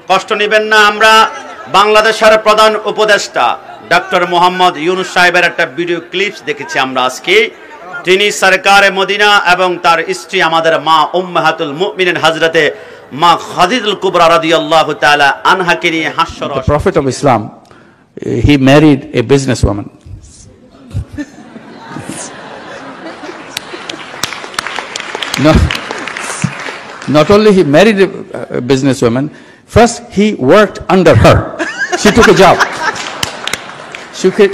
কষ্ট নেবেন না, আমরা বাংলাদেশের প্রধান উপদেষ্টা ডক্টর মোহাম্মদ ইউনূস সাহেবের একটা ভিডিও ক্লিপস দেখেছি আমরা আজকে। তিনি সরকারে মদিনা এবং তার স্ত্রী আমাদের মা উম্মাহাতুল মুমিনিন হযরতে মা খাদিজাতুল কুবরা রাদিয়াল্লাহু তাআলা আনহাকে নিয়ে হাস্যরস। The Prophet of Islam, he married a businesswoman. No, not only he married a businesswoman, first he worked under her. She took a job.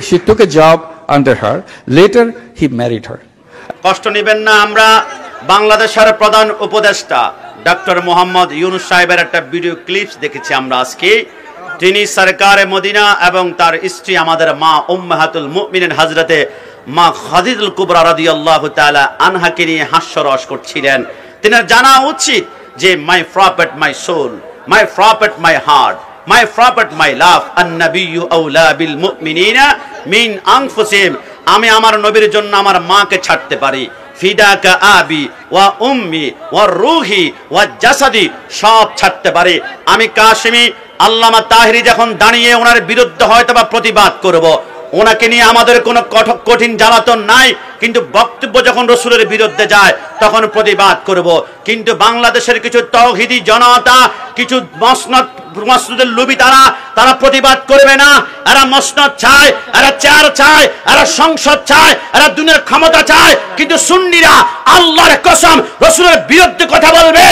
She took a job under her. Later he married her. কষ্ট নেবেন না, আমরা বাংলাদেশের প্রধান উপদেষ্টা doctor Mohammad Yunus সাহেবের একটা video clips দেখেছি আমরা আজকে। তিনি সরকারে মদিনা এবং তার স্ত্রী আমাদের মা উম্মাহাতুল মুমিনিন হযরতে মা খাদিজাতুল কুবরা রাদিয়াল্লাহু তাআলা আনহাকে নিয়ে হাস্যরস করছিলেন। তিনার জানা উচিত যে my prophet my soul, my prophet my heart, my prophet my love, আন-নাবিয়্যু আওলা বিল মুমিনিনা মিন আনফুসিহিম। আমি আমার নবীর জন্য আমার মাকে ছাড়তে পারি। ফিদাকা আবি ওয়া উম্মি ওয়া রূহি ওয়া জাসাদি, সব ছাড়তে পারি। আমি কাশিমি আল্লামা তাহেরি যখন দাঁড়িয়ে ওনার বিরুদ্ধে হয়তো বা প্রতিবাদ করব, ওনাকে নিয়ে আমাদের কোনো কঠিন জ্বালাতন নাই, কিন্তু বক্তব্য যখন রসুলের বিরুদ্ধে যায় তখন প্রতিবাদ করব। কিন্তু বাংলাদেশের কিছু তাওহীদি জনতা, কিছু মসনদের লোভী তারা প্রতিবাদ করবে না। এরা মসনদ চায়, এরা চেয়ার চায়, এরা সংসদ চায়, এরা দুনিয়ার ক্ষমতা চায়। কিন্তু সুন্নিরা আল্লাহর কসম রসুলের বিরুদ্ধে কথা বলবে।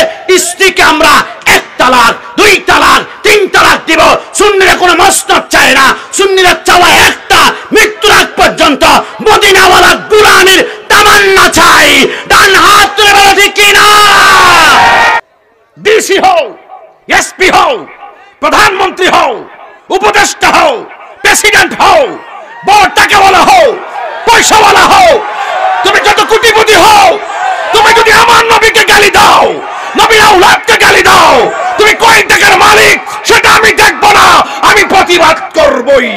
স্ত্রীকে আমরা 1 তালাক, 2 তালাক, 3 তালাক দিব। সুন্নিরা কোনো মসনদ চায় না। সুন্নিরা চাওয়া একটা, মৃত্যুর আগ পর্যন্ত মদিনাওয়ালা দুলানির তামান্না চাই। ডান হাত তুলে বলো ঠিক কিনা? ডিসি হও, এসপি হও, প্রধানমন্ত্রী হও, উপদেষ্টা হও, প্রেসিডেন্ট হও, বড় টাকাওয়ালা হও, পয়সাওয়ালা হও, তুমি যত কোটিপতি হও, তুমি যদি আমার নবীকে গালি দাও, নবীর আওলাদকে গালি দাও, তুমি কয় টাকার মালিক সেটা আমি দেখব না, আমি প্রতিবাদ করবই।